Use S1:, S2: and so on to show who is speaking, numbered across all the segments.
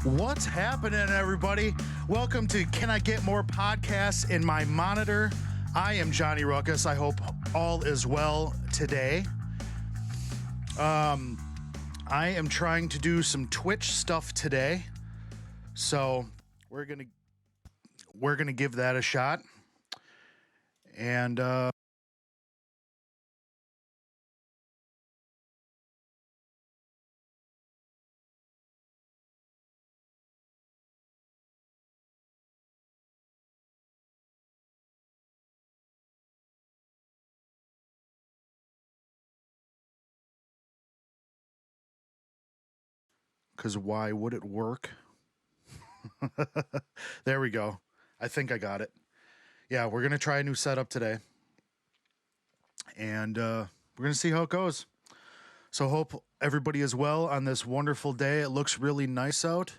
S1: What's happening, everybody? Welcome to Can I Get More Podcasts in My Monitor? I am Johnny Ruckus. I hope all is well today. I am trying to do some Twitch stuff today, so we're gonna give that a shot. And because why would it work? There we go. I think I got it. Yeah, we're gonna try a new setup today, and we're gonna see how it goes. So hope everybody is well on this wonderful day. It looks really nice out.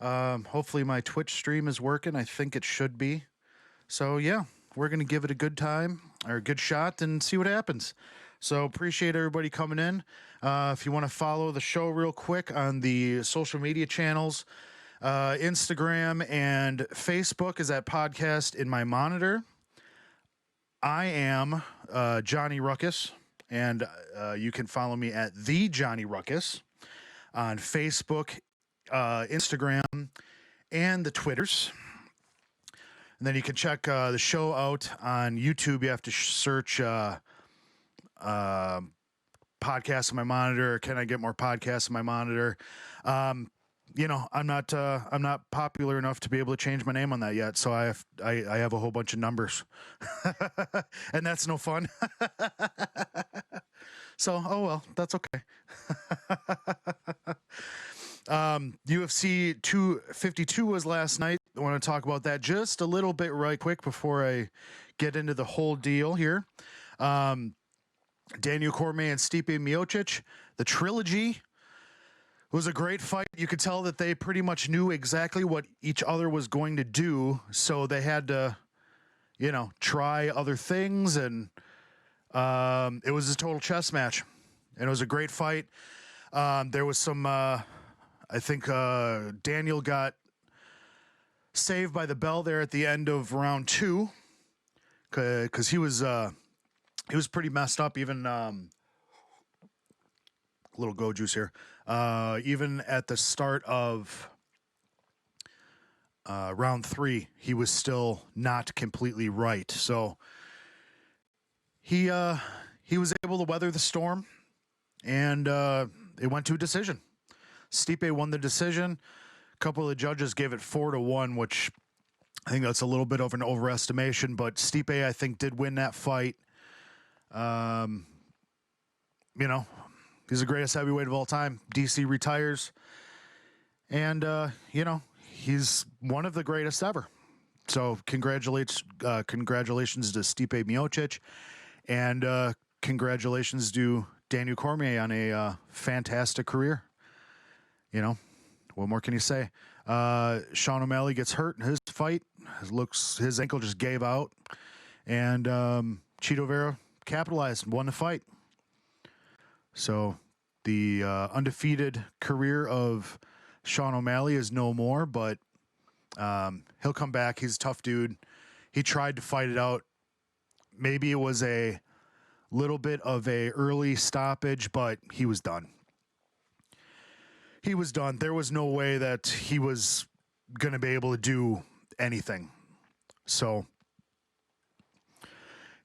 S1: Hopefully my Twitch stream is working. I think it should be. So yeah, we're gonna give it a good time or a good shot and see what happens. So appreciate everybody coming in. If you want to follow the show real quick on the social media channels, Instagram and Facebook is at Podcast in My Monitor. I am Johnny Ruckus, and you can follow me at The Johnny Ruckus on Facebook, Instagram, and the Twitters. And then you can check the show out on YouTube. You have to search Podcasts on My Monitor. Can I Get More Podcasts on My Monitor? You know, I'm not popular enough to be able to change my name on that yet, so I have a whole bunch of numbers, and that's no fun. So, oh well, that's okay. UFC 252 was last night. I want to talk about that just a little bit right quick before I get into the whole deal here. Daniel Cormier and Stipe Miocic, the trilogy. It was a great fight. You could tell that they pretty much knew exactly what each other was going to do, so they had to, you know, try other things, and it was a total chess match, and it was a great fight. There was some, I think Daniel got saved by the bell there at the end of round 2, because he was pretty messed up, even a little go juice here. Even at the start of round 3, he was still not completely right. So he was able to weather the storm, and it went to a decision. Stipe won the decision. A couple of the judges gave it 4-1, which I think that's a little bit of an overestimation, but Stipe, I think, did win that fight. You know, he's the greatest heavyweight of all time. DC retires, and you know, he's one of the greatest ever. So congratulations to Stipe Miocic, and congratulations to Daniel Cormier on a fantastic career. You know, what more can you say? Sean O'Malley gets hurt in his fight. His ankle just gave out, and Chito Vera capitalized and won the fight. So the undefeated career of Sean O'Malley is no more, but he'll come back. He's a tough dude. He tried to fight it out. Maybe it was a little bit of a early stoppage, but he was done. He was done. There was no way that he was going to be able to do anything. So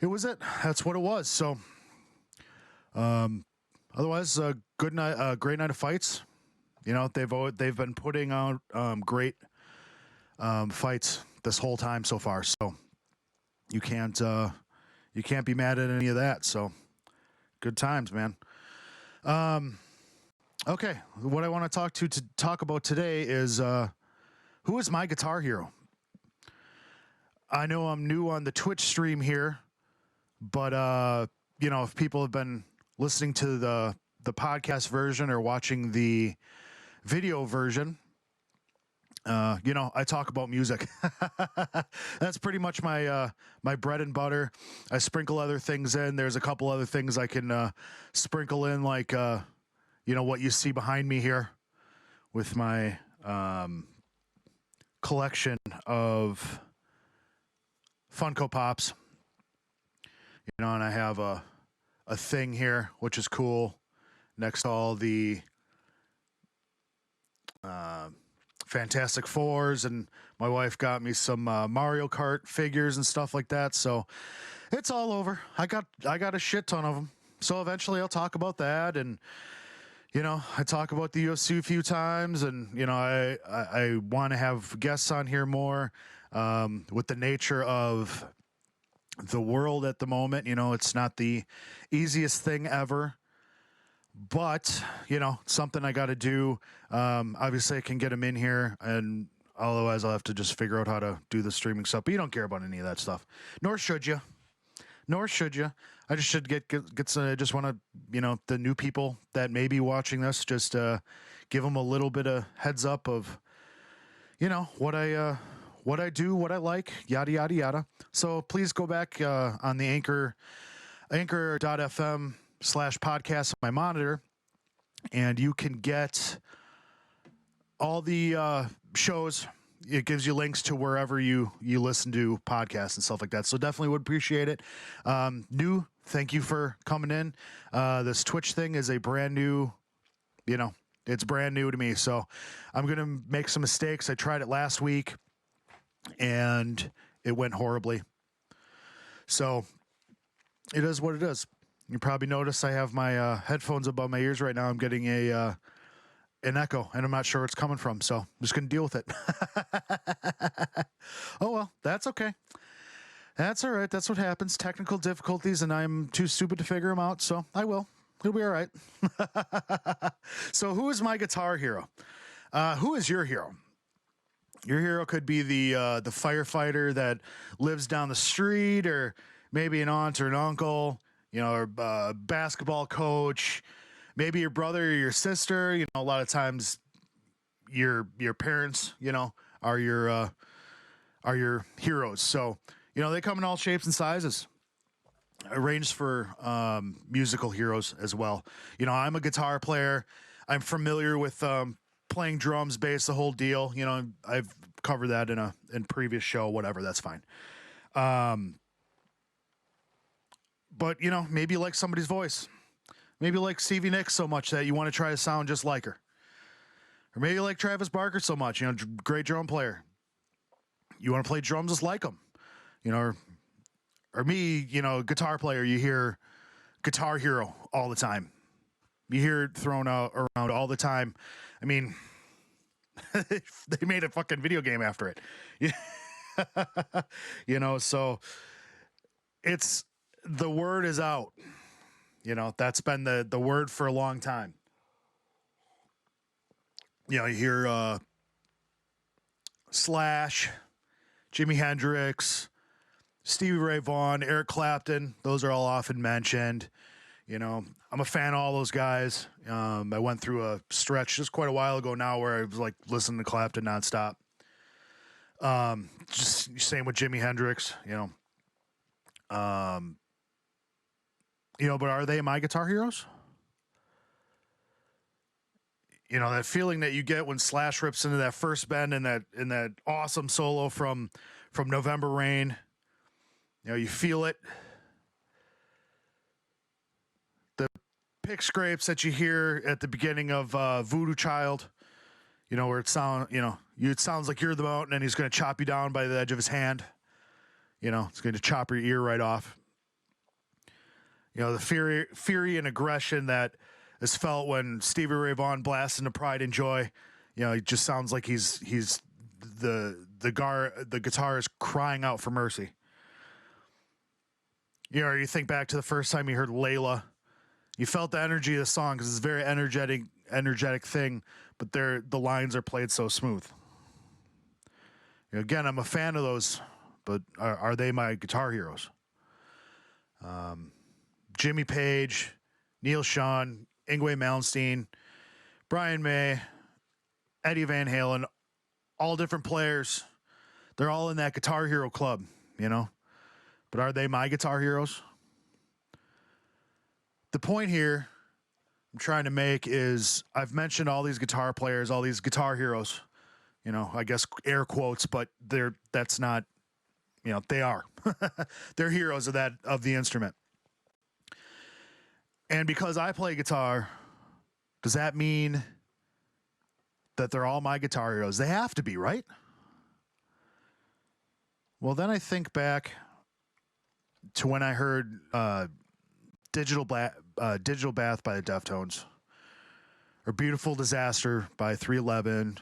S1: it was it. That's what it was. So otherwise, a good night, great night of fights. You know, they've been putting out great fights this whole time so far. So you can't be mad at any of that. So good times, man. Okay, what I want to talk about today is who is my guitar hero. I know I'm new on the Twitch stream here, but you know, if people have been listening to the podcast version or watching the video version, you know, I talk about music. That's pretty much my my bread and butter. I sprinkle other things in. There's a couple other things I can sprinkle in, like you know, what you see behind me here with my collection of Funko Pops. You know, and I have a thing here, which is cool, next to all the Fantastic Fours, and my wife got me some Mario Kart figures and stuff like that. So it's all over. I got a shit ton of them. So eventually I'll talk about that, and you know, I talk about the UFC a few times, and you know, I want to have guests on here more with the nature of the world at the moment. You know, it's not the easiest thing ever. But, you know, something I got to do. Obviously, I can get them in here, and otherwise I'll have to just figure out how to do the streaming stuff. But you don't care about any of that stuff. Nor should you. Nor should you. I just should get some, I just want to, you know, the new people that may be watching this, just give them a little bit of heads up of, you know, what I do, what I like, yada, yada, yada. So please go back on the anchor.fm/podcast on my monitor, and you can get all the shows. It gives you links to wherever you listen to podcasts and stuff like that. So definitely would appreciate it. Thank you for coming in. This Twitch thing is a brand new, you know, it's brand new to me. So I'm going to make some mistakes. I tried it last week and it went horribly. So it is what it is. You probably notice I have my headphones above my ears right now. I'm getting an echo, and I'm not sure where it's coming from, so I'm just going to deal with it. Oh, well, that's okay. That's all right. That's what happens. Technical difficulties, and I'm too stupid to figure them out, so I will. It'll be all right. So who is my guitar hero? Who is your hero? Your hero could be the firefighter that lives down the street, or maybe an aunt or an uncle, you know, or a basketball coach, maybe your brother or your sister. You know, a lot of times your parents, you know, are your heroes. So, you know, they come in all shapes and sizes. Arranged for musical heroes as well. You know, I'm a guitar player. I'm familiar with playing drums, bass, the whole deal. You know, I've covered that in previous show, whatever, that's fine. But, you know, maybe you like somebody's voice. Maybe you like Stevie Nicks so much that you want to try to sound just like her. Or maybe you like Travis Barker so much, you know, great drum player. You want to play drums just like him. You know, or me, you know, guitar player, you hear Guitar Hero all the time. You hear it thrown out around all the time. I mean, they made a fucking video game after it. You know, so it's, the word is out. You know, that's been the word for a long time. You know, you hear Slash, Jimi Hendrix, Stevie Ray Vaughan, Eric Clapton. Those are all often mentioned. You know, I'm a fan of all those guys. I went through a stretch just quite a while ago now where I was like listening to Clapton nonstop. Just same with Jimi Hendrix, you know. You know, but are they my guitar heroes? You know, that feeling that you get when Slash rips into that first bend in that awesome solo from November Rain. You know, you feel it. The pick scrapes that you hear at the beginning of Voodoo Child. You know, where it sounds like you're the mountain and he's going to chop you down by the edge of his hand. You know, it's going to chop your ear right off. You know, the fury and aggression that is felt when Stevie Ray Vaughan blasts into Pride and Joy. You know, it just sounds like he's the guitar is crying out for mercy. You know, you think back to the first time you heard Layla, you felt the energy of the song because it's a very energetic thing, but the lines are played so smooth. You know, again, I'm a fan of those, but are they my guitar heroes? Jimmy Page, Neil Schon, Yngwie Malmsteen, Brian May, Eddie Van Halen, all different players. They're all in that Guitar Hero club, you know. But are they my guitar heroes? The point here I'm trying to make is I've mentioned all these guitar players, all these guitar heroes. You know, I guess air quotes, but that's not, you know, they are. They're heroes of the instrument. And because I play guitar, does that mean that they're all my guitar heroes? They have to be, right? Well, then I think back to when I heard Digital Bath by the Deftones, or Beautiful Disaster by 311,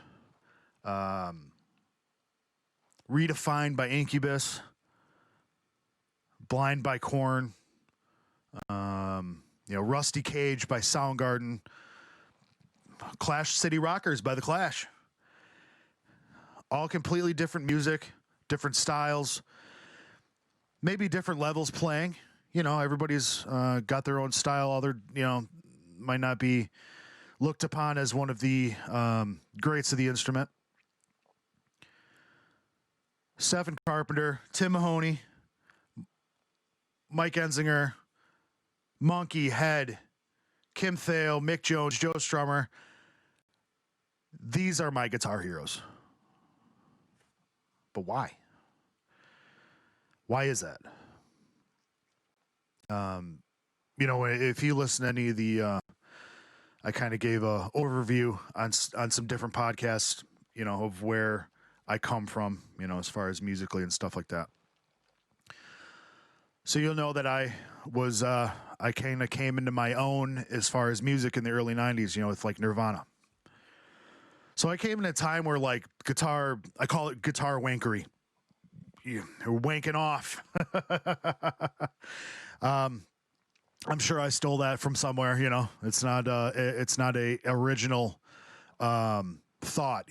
S1: Redefined by Incubus, Blind by Korn, Rusty Cage by Soundgarden, Clash City Rockers by The Clash. All completely different music, different styles, maybe different levels playing. You know, everybody's got their own style. Other, might not be looked upon as one of the greats of the instrument. Stephen Carpenter, Tim Mahoney, Mike Enzinger, Monkey, Head, Kim Thale, Mick Jones, Joe Strummer. These are my guitar heroes. But why? Why is that? If you listen to any of the, I kind of gave a overview on some different podcasts, of where I come from, as far as musically and stuff like that. So you'll know that I kind of came into my own as far as music in the early 90s, with like Nirvana. So I came in a time where like guitar, I call it guitar wankery. You're wanking off. I'm sure I stole that from somewhere, it's not a original thought,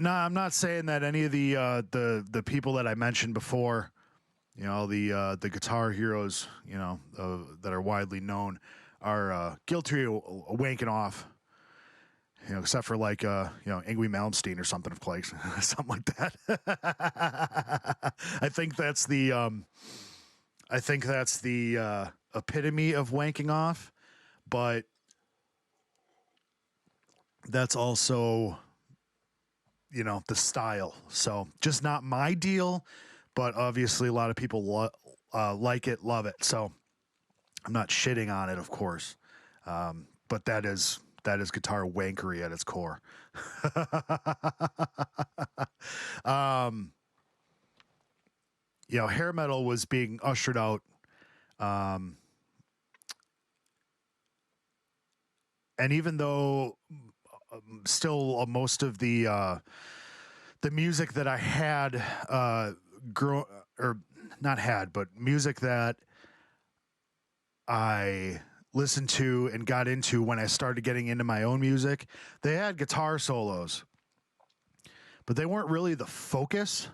S1: No, I'm not saying that any of the people that I mentioned before, the guitar heroes, that are widely known, are guilty of wanking off. Except for like Yngwie Malmsteen or something, of course, something like that. I think that's the epitome of wanking off, but that's also, the style. So just not my deal, but obviously a lot of people like it, love it. So I'm not shitting on it, of course. But that is guitar wankery at its core. Hair metal was being ushered out. And even though still most of the music that I had music that I listened to and got into when I started getting into my own music, they had guitar solos, but they weren't really the focus.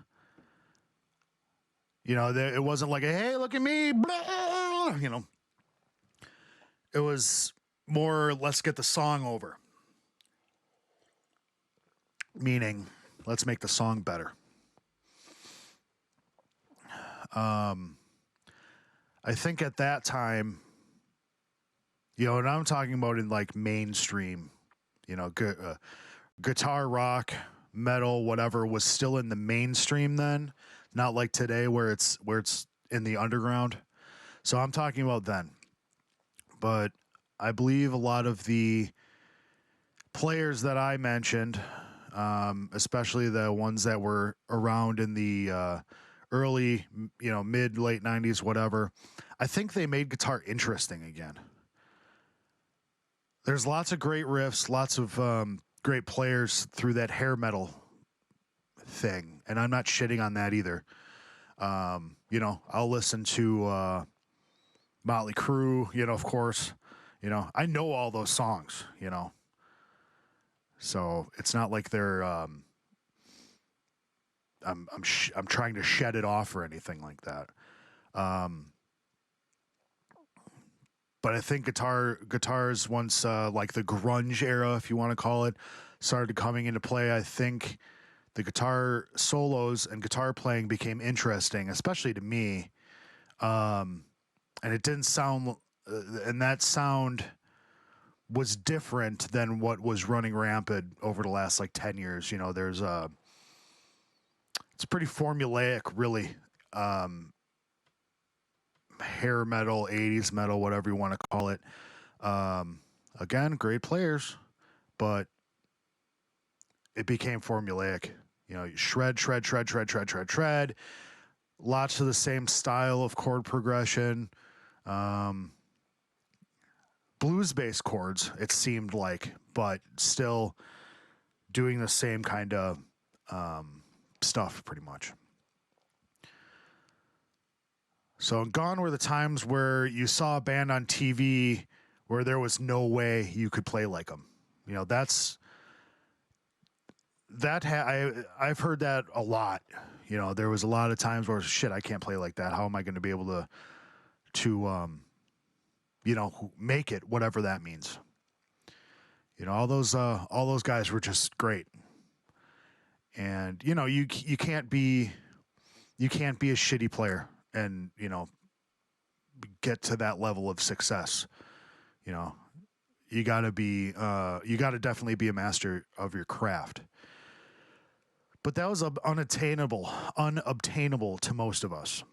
S1: It wasn't like, hey, look at me, blah, It was more, let's get the song over. Meaning, let's make the song better. I think at that time, and I'm talking about in like mainstream, guitar rock, metal, whatever was still in the mainstream then, not like today where it's in the underground. So I'm talking about then. But I believe a lot of the players that I mentioned, especially the ones that were around in the early, mid, late 90s, whatever, I think they made guitar interesting again. There's lots of great riffs, lots of great players through that hair metal thing, and I'm not shitting on that either. I'll listen to Motley Crue, of course. I know all those songs, so it's not like they're I'm trying to shed it off or anything like that. But I think guitars once like the grunge era, if you want to call it, started coming into play. I think the guitar solos and guitar playing became interesting, especially to me. And it didn't sound, and that sound was different than what was running rampant over the last like 10 years. You know, it's pretty formulaic, really. Hair metal, 80s metal, whatever you want to call it. Again, great players, but it became formulaic. You know, shred, shred, shred, shred, shred, shred, shred. Lots of the same style of chord progression. Blues-based chords, it seemed like, but still doing the same kind of stuff, pretty much. So gone were the times where you saw a band on TV where there was no way you could play like them. You know, I've heard that a lot. You know, there was a lot of times where shit, I can't play like that. How am I going to be able to you know, make it, whatever that means. You know, all those guys were just great. And you know, you can't be a shitty player and, you know, get to that level of success. You know, you got to definitely be a master of your craft. But that was unobtainable to most of us.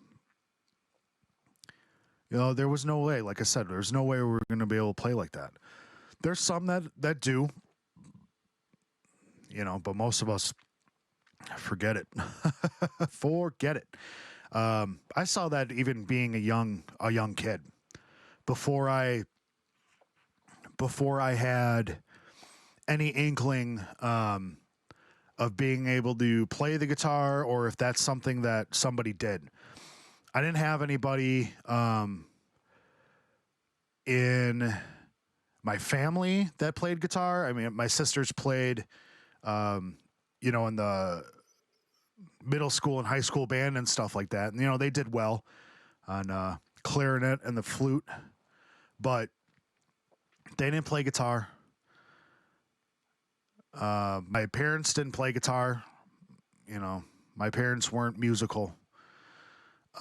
S1: You know, there was no way, like I said, there's no way we were going to be able to play like that. There's some that do, you know, but most of us, forget it. Forget it. I saw that even being a young kid, before I had any inkling of being able to play the guitar, or if that's something that somebody did. I didn't have anybody in my family that played guitar. I mean, my sisters played, you know, in the middle school and high school band and stuff like that. And, you know, they did well on clarinet and the flute, but they didn't play guitar. My parents didn't play guitar. You know, my parents weren't musical.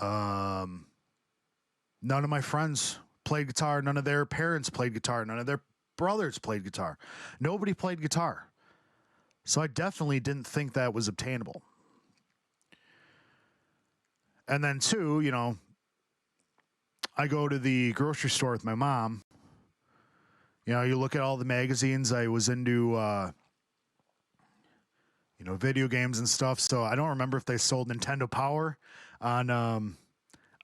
S1: None of my friends played guitar. None of their parents played guitar. None of their brothers played guitar. Nobody played guitar. So I definitely didn't think that was obtainable. And then two, you know, I go to the grocery store with my mom. You know, you look at all the magazines. I was into, you know, video games and stuff. So I don't remember if they sold Nintendo Power on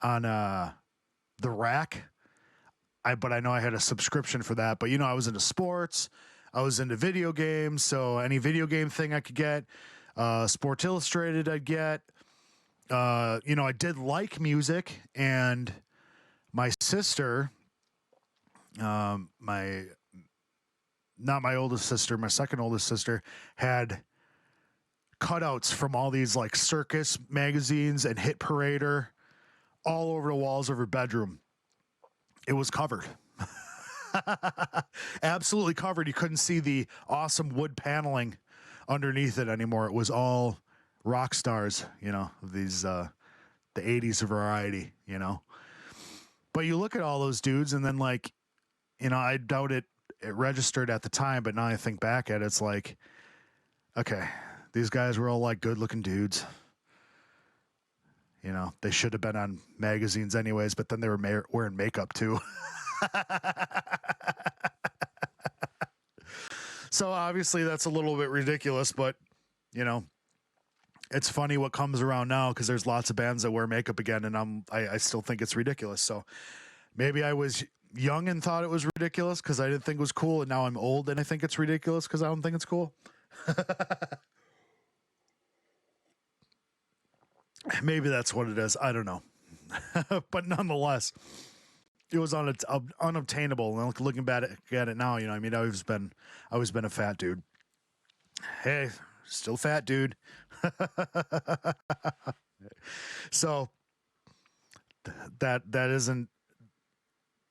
S1: the rack. But I know I had a subscription for that. But, you know, I was into sports. I was into video games. So any video game thing I could get, Sports Illustrated I'd get. You know, I did like music, and my sister, not my oldest sister, my second oldest sister, had cutouts from all these like circus magazines and Hit Parader all over the walls of her bedroom. It was covered. Absolutely covered. You couldn't see the awesome wood paneling underneath it anymore. It was all rock stars, you know, these the 80s variety, you know. But you look at all those dudes, and then, like, you know, I doubt it registered at the time, but now I think back at it, it's like, okay, these guys were all like good looking dudes. You know, they should have been on magazines anyways, but then they were wearing makeup too. So obviously that's a little bit ridiculous, but, you know, it's funny what comes around now, because there's lots of bands that wear makeup again, and I still think it's ridiculous. So maybe I was young and thought it was ridiculous because I didn't think it was cool, and now I'm old and I think it's ridiculous because I don't think it's cool. Maybe that's what it is. I don't know. But nonetheless, it was unobtainable. And looking back at it now, you know, I mean, I always been a fat dude. Hey, still fat dude. So that isn't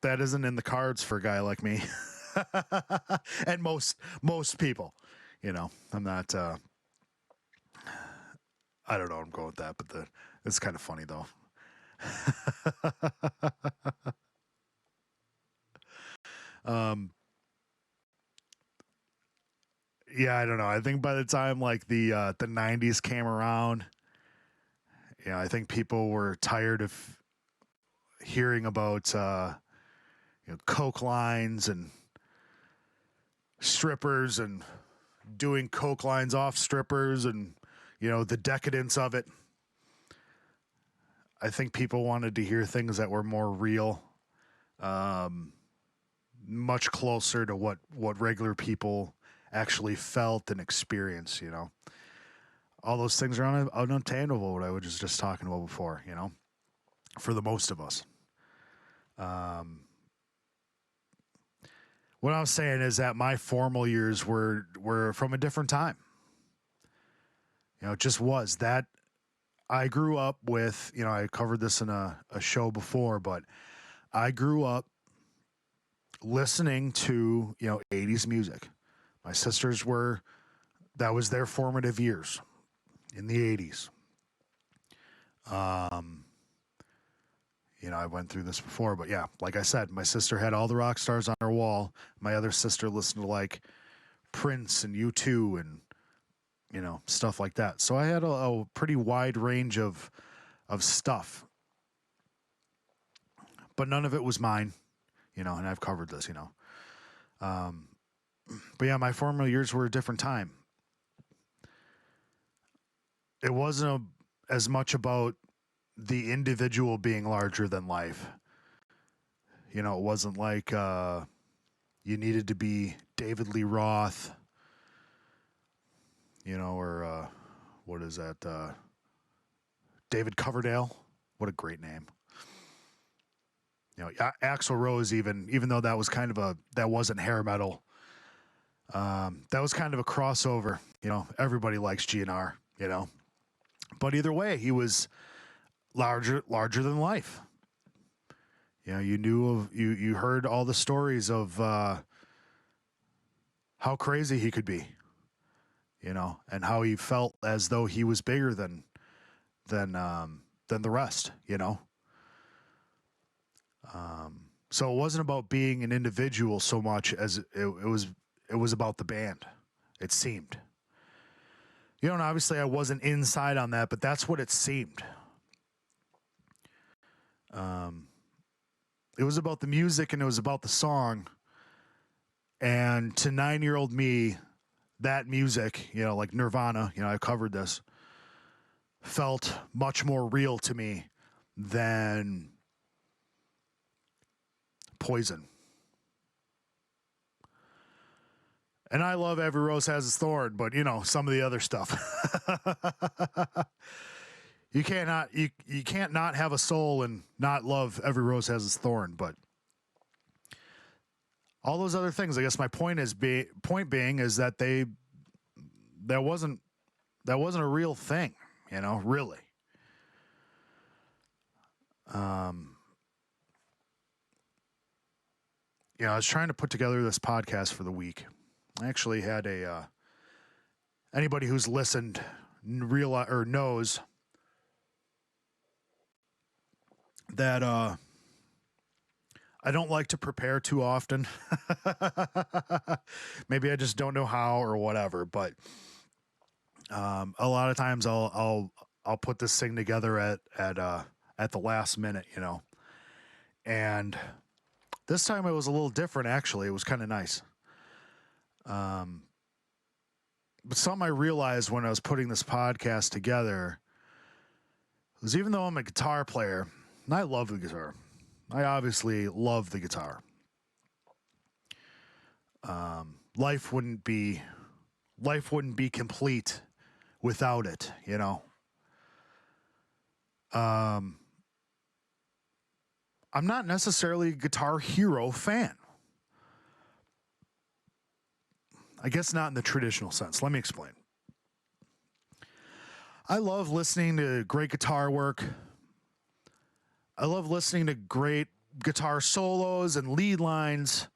S1: in the cards for a guy like me. And most people, you know. I'm not I don't know where I'm going with that, but it's kind of funny though. yeah, I don't know. I think by the time like the 90s came around, I think people were tired of hearing about coke lines and strippers and doing coke lines off strippers and the decadence of it. I think people wanted to hear things that were more real, much closer to what regular people actually felt and experienced. All those things are unattainable, what I was just talking about before, for the most of us. What I was saying is that my formal years were from a different time. It just was that I grew up with, I covered this in a show before, but I grew up listening to, 80s music. My sisters that was their formative years in the 80s. I went through this before, but yeah, like I said, my sister had all the rock stars on her wall. My other sister listened to like Prince and U2 and, stuff like that. So I had a pretty wide range of stuff, but none of it was mine, and I've covered this, but yeah, my formative years were a different time. It wasn't as much about the individual being larger than life. It wasn't like you needed to be David Lee Roth, or what is that? David Coverdale. What a great name. Axl Rose, even though that was that wasn't hair metal. That was kind of a crossover. Everybody likes GNR, but either way, he was larger than life. You heard all the stories of how crazy he could be, and how he felt as though he was bigger than the rest, So it wasn't about being an individual so much as it was about the band. It seemed. And obviously I wasn't inside on that, but that's what it seemed. It was about the music and it was about the song. And to 9-year-old me, that music, like Nirvana, I covered this, felt much more real to me than Poison. And I love Every Rose Has Its Thorn, but some of the other stuff. You can't not have a soul and not love Every Rose Has Its Thorn, but all those other things. I guess my point being is that that wasn't a real thing, really. I was trying to put together this podcast for the week. I actually had anybody who's listened realize or knows that I don't like to prepare too often. Maybe I just don't know how or whatever, but a lot of times I'll put this thing together at the last minute, And this time it was a little different, actually. It was kind of nice. But something I realized when I was putting this podcast together was, even though I'm a guitar player, and I love the guitar, I obviously love the guitar. Life wouldn't be complete without it, I'm not necessarily a Guitar Hero fan. I guess not in the traditional sense. Let me explain. I love listening to great guitar work. I love listening to great guitar solos and lead lines.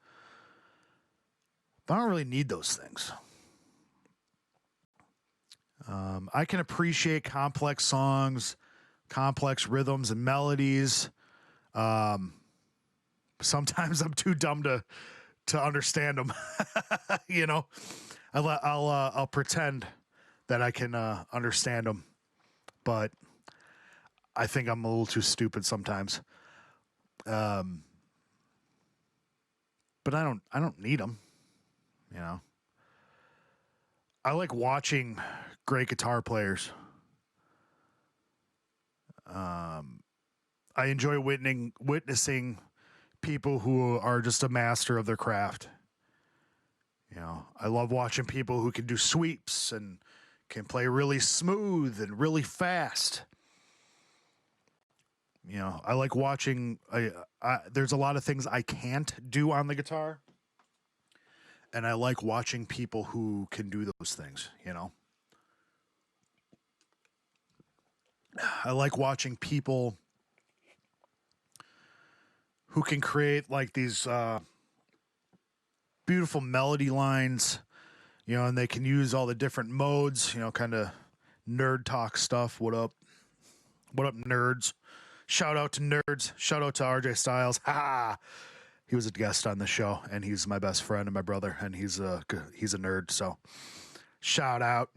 S1: But I don't really need those things. I can appreciate complex songs, complex rhythms and melodies. Sometimes I'm too dumb to understand them. I'll pretend that I can understand them, but I think I'm a little too stupid sometimes. Um, but I don't need them. You know, I like watching great guitar players. I enjoy witnessing people who are just a master of their craft. You know, I love watching people who can do sweeps and can play really smooth and really fast. You know, I like watching. There's a lot of things I can't do on the guitar, and I like watching people who can do those things. You know, I like watching people who can create like these beautiful melody lines. You know, and they can use all the different modes. You know, kind of nerd talk stuff. What up? What up, nerds? Shout out to nerds. Shout out to RJ Styles. Ha! He was a guest on the show, and he's my best friend and my brother, and he's a nerd. So, shout out.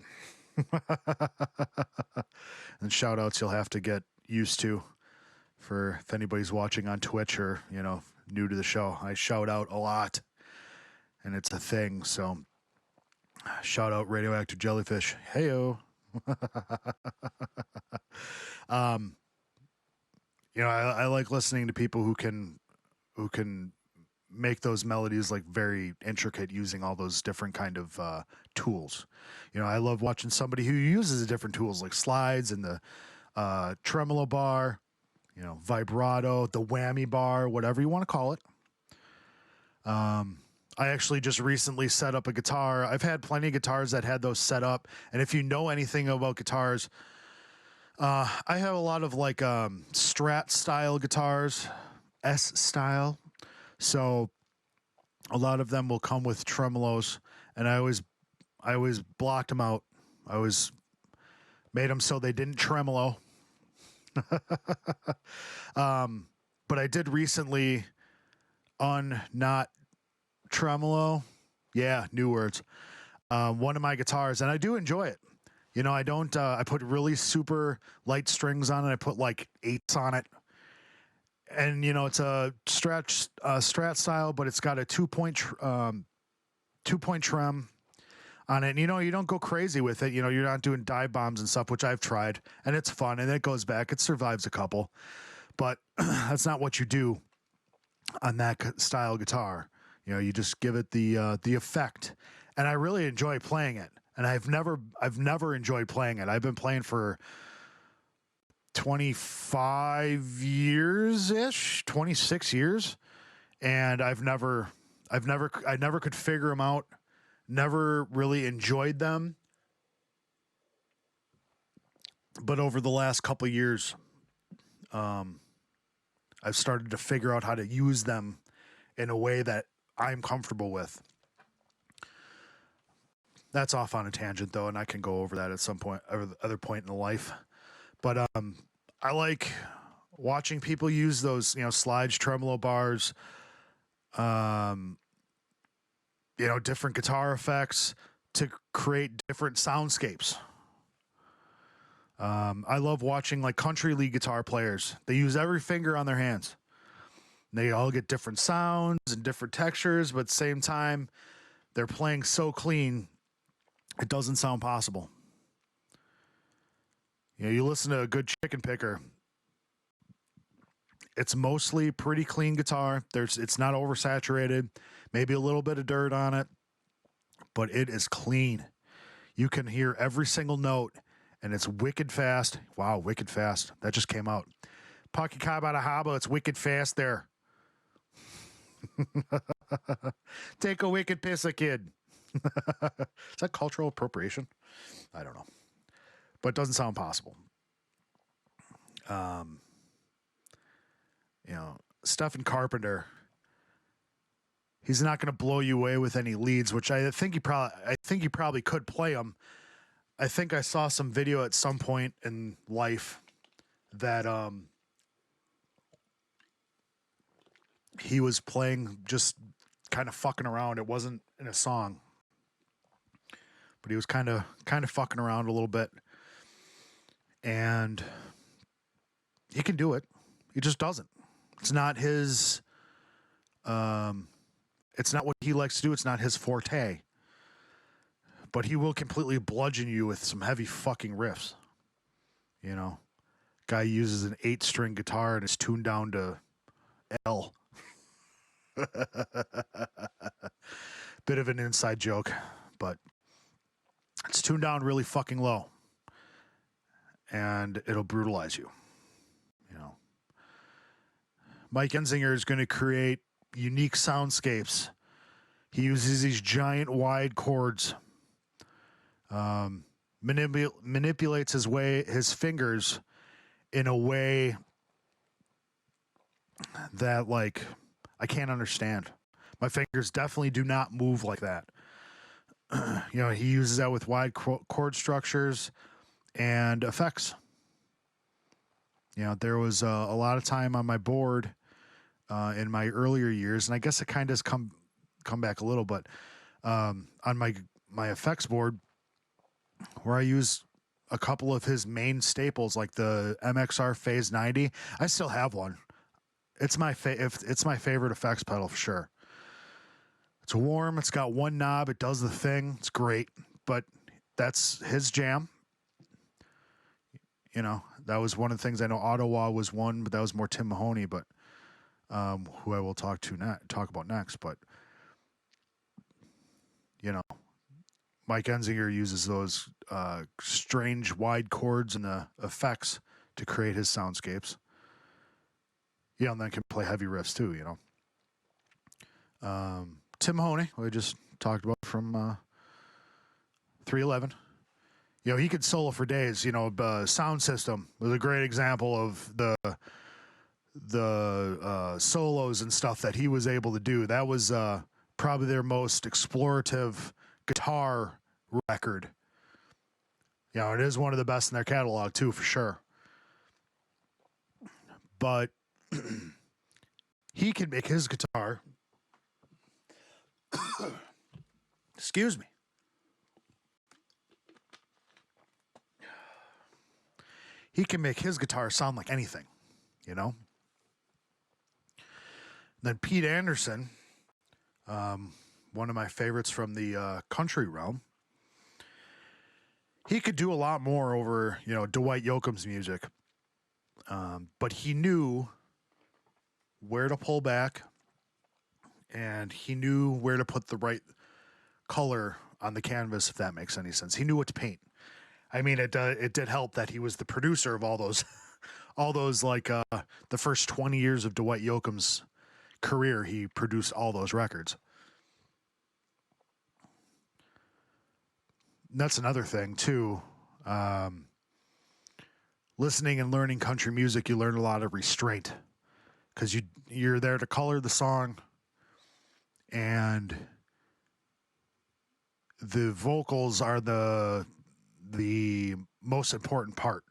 S1: And shout outs you'll have to get used to for if anybody's watching on Twitch or new to the show. I shout out a lot, and it's a thing. So, shout out Radioactive Jellyfish. Heyo. I like listening to people who can make those melodies like very intricate using all those different kind of tools. I love watching somebody who uses the different tools like slides and the tremolo bar, vibrato, the whammy bar, whatever you want to call it. I actually just recently set up a guitar. I've had plenty of guitars that had those set up, and if you know anything about guitars, I have a lot of like Strat style guitars, S style. So a lot of them will come with tremolos, and I always blocked them out. I always made them so they didn't tremolo. But I did recently not tremolo. Yeah, new words. One of my guitars, and I do enjoy it. I don't. I put really super light strings on it. I put like 8s on it, and it's a Strat style, but it's got a 2-point trem on it. And, you don't go crazy with it. You're not doing dive bombs and stuff, which I've tried, and it's fun, and it goes back. It survives a couple, but that's not what you do on that style guitar. You just give it the effect, and I really enjoy playing it. And I've never enjoyed playing it. I've been playing for 25 years ish, 26 years, and I never could figure them out. Never really enjoyed them. But over the last couple of years, I've started to figure out how to use them in a way that I'm comfortable with. That's off on a tangent though, and I can go over that at some point or other point in the life. But I like watching people use those, slides, tremolo bars, different guitar effects to create different soundscapes. I love watching like country league guitar players. They use every finger on their hands. They all get different sounds and different textures, but at the same time, they're playing so clean, it doesn't sound possible. You listen to a good chicken picker, it's mostly pretty clean guitar. It's not oversaturated, maybe a little bit of dirt on it, but it is clean. You can hear every single note, and it's wicked fast. Wow, wicked fast. That just came out. Pocky Kabata Haba, it's wicked fast there. Take a wicked piss, a kid. Is that cultural appropriation? I don't know. But it doesn't sound possible. Stephen Carpenter, he's not going to blow you away with any leads, which I think you probably could play them. I think I saw some video at some point in life that he was playing just kind of fucking around. It wasn't in a song. but he was kind of fucking around a little bit, and he can do it. He just doesn't. It's not his. It's not what he likes to do. It's not his forte. But he will completely bludgeon you with some heavy fucking riffs. You know, guy uses an 8-string guitar and it's tuned down to L. Bit of an inside joke, but it's tuned down really fucking low, and it'll brutalize you. You know, Mike Enzinger is going to create unique soundscapes. He uses these giant wide chords. Manipulates his fingers in a way that, like, I can't understand. My fingers definitely do not move like that. You know, he uses that with wide chord structures and effects. You know, there was a lot of time on my board in my earlier years, and I guess it kind of has come back a little, but on my effects board, where I use a couple of his main staples, like the MXR Phase 90. I still have one. It's my favorite effects pedal for sure. It's warm. It's got one knob. It does the thing. It's great. But that's his jam. You know, that was one of the things. I know Ottawa was one, but that was more Tim Mahoney, but who I will talk about next. But you know, Mike Enzinger uses those strange wide chords and the effects to create his soundscapes. Yeah, and then can play heavy riffs too, you know. Tim Mahoney, we just talked about from 311. You know, he could solo for days. You know, Sound System was a great example of the solos and stuff that he was able to do. That was probably their most explorative guitar record. You know, it is one of the best in their catalog too, for sure. But he can make his guitar. Excuse me. He can make his guitar sound like anything, you know? Then Pete Anderson, one of my favorites from the country realm, he could do a lot more over, you know, Dwight Yoakam's music. But he knew where to pull back, and he knew where to put the right color on the canvas, if that makes any sense. He knew what to paint. I mean, it did help that he was the producer of all those, like the first 20 years of Dwight Yoakam's career. He produced all those records. And that's another thing too. Listening and learning country music, you learn a lot of restraint because you're there to color the song, and the vocals are the most important part,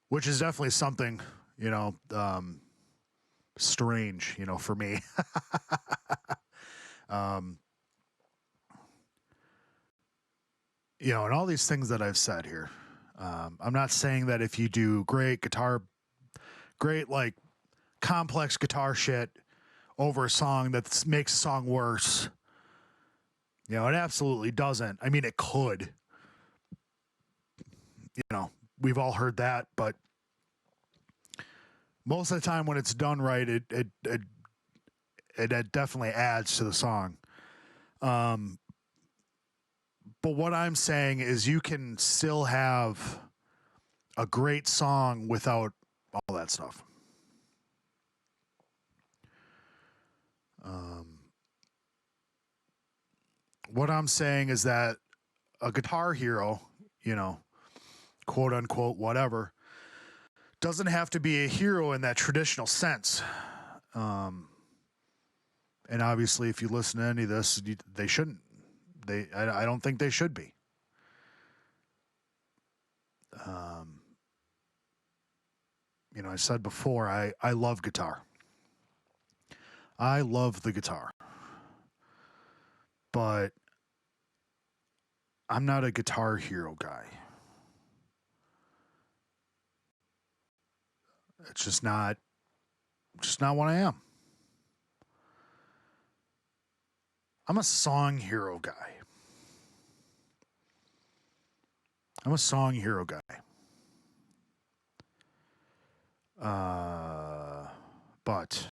S1: which is definitely something, you know, strange, you know, for me. You know, and all these things that I've said here, I'm not saying that if you do great like complex guitar shit over a song that makes a song worse. You know, it absolutely doesn't. I mean, it could. You know, we've all heard that, but most of the time when it's done right, it definitely adds to the song. But what I'm saying is you can still have a great song without all that stuff. What I'm saying is that a guitar hero, you know, quote unquote, whatever, doesn't have to be a hero in that traditional sense. And obviously, if you listen to any of this, they shouldn't. I don't think they should be. You know, I said before, I love guitar. I love the guitar. But I'm not a Guitar Hero guy. It's just not what I am. I'm a Song Hero guy. But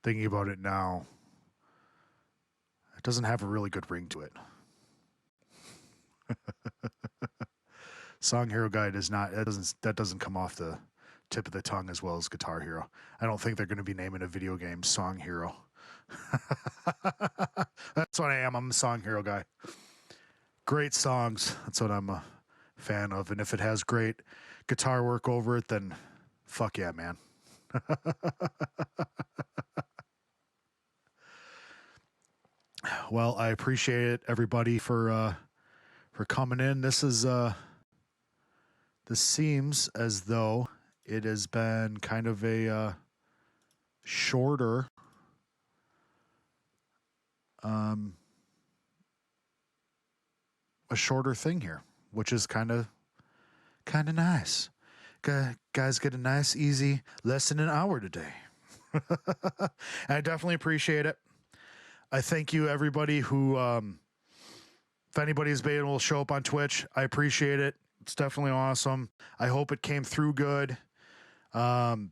S1: thinking about it now, it doesn't have a really good ring to it. Song Hero guy does not. That doesn't come off the tip of the tongue as well as Guitar Hero. I don't think they're going to be naming a video game Song Hero. That's what I am. I'm a Song Hero guy. Great songs. That's what I'm a fan of. And if it has great guitar work over it, then fuck yeah, man. Well, I appreciate it, everybody, for coming in. This seems as though it has been kind of a shorter thing here, which is kind of nice. Guys get a nice, easy, less than an hour today. I definitely appreciate it. I thank you, everybody who, if anybody's been able to show up on Twitch, I appreciate it. It's definitely awesome. I hope it came through good. The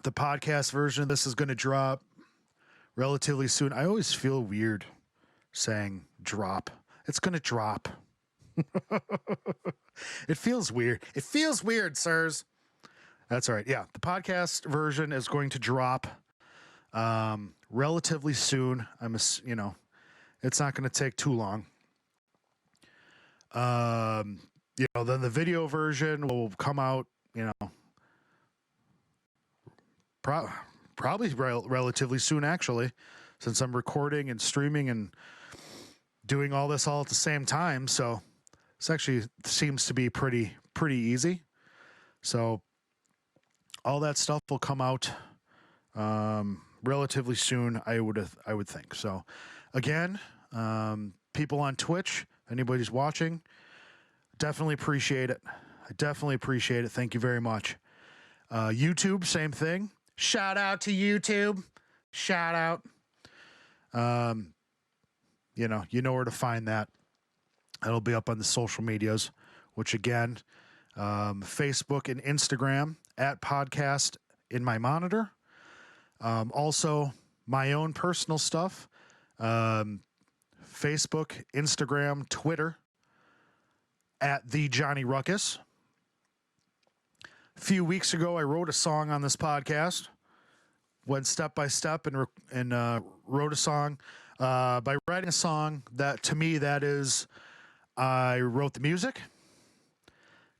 S1: podcast version of this is going to drop relatively soon. I always feel weird saying drop. It's going to drop. It feels weird. It feels weird, sirs. That's all right. Yeah, the podcast version is going to drop relatively soon. It's not going to take too long. Then the video version will come out, probably relatively soon, actually, since I'm recording and streaming and doing all this all at the same time. So this actually seems to be pretty easy. So all that stuff will come out relatively soon, I would think. So again, people on Twitch, if anybody's watching, definitely appreciate it. I definitely appreciate it. Thank you very much. YouTube, same thing. Shout out to YouTube. Shout out. You know where to find that. It'll be up on the social medias, which again, Facebook and Instagram at Podcast in My Monitor. Also, my own personal stuff. Facebook, Instagram, Twitter at The Johnny Ruckus. A few weeks ago, I wrote a song on this podcast. Went step by step and wrote a song. By writing a song, that to me, that is, I wrote the music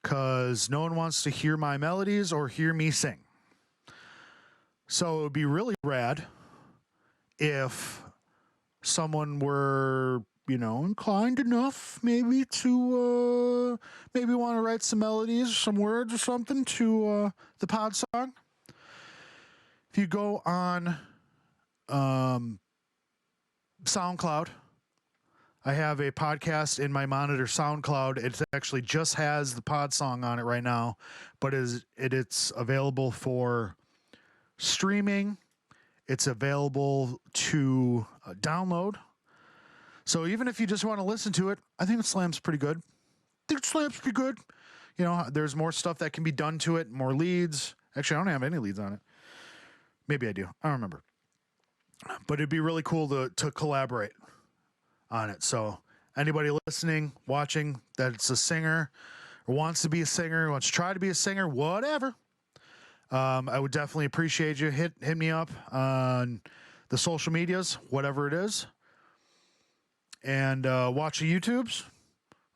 S1: because no one wants to hear my melodies or hear me sing. So it would be really rad if someone were, inclined enough maybe to maybe want to write some melodies, some words or something to the pod song. If you go on SoundCloud, I have a Podcast in My Monitor SoundCloud. It actually just has the pod song on it right now, but it's available for streaming. It's available to download. So even if you just want to listen to it, I think it slams pretty good. There's more stuff that can be done to it, more leads. Actually, I don't have any leads on it. Maybe I do. I don't remember. But it'd be really cool to collaborate on it. So anybody listening, watching, that's a singer or wants to be a singer, wants to try to be a singer, whatever, I would definitely appreciate you. Hit me up on the social medias, whatever it is, and watch the YouTubes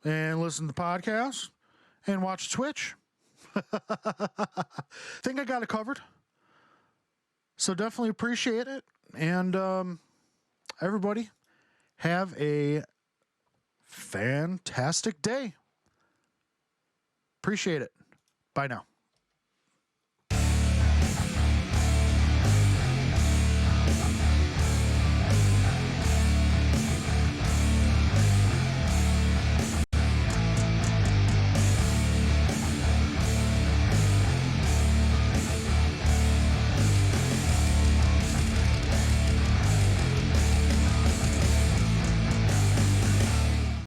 S1: and listen to the podcast and watch Twitch. Think I got it covered. So definitely appreciate it. And everybody, have a fantastic day. Appreciate it. Bye now.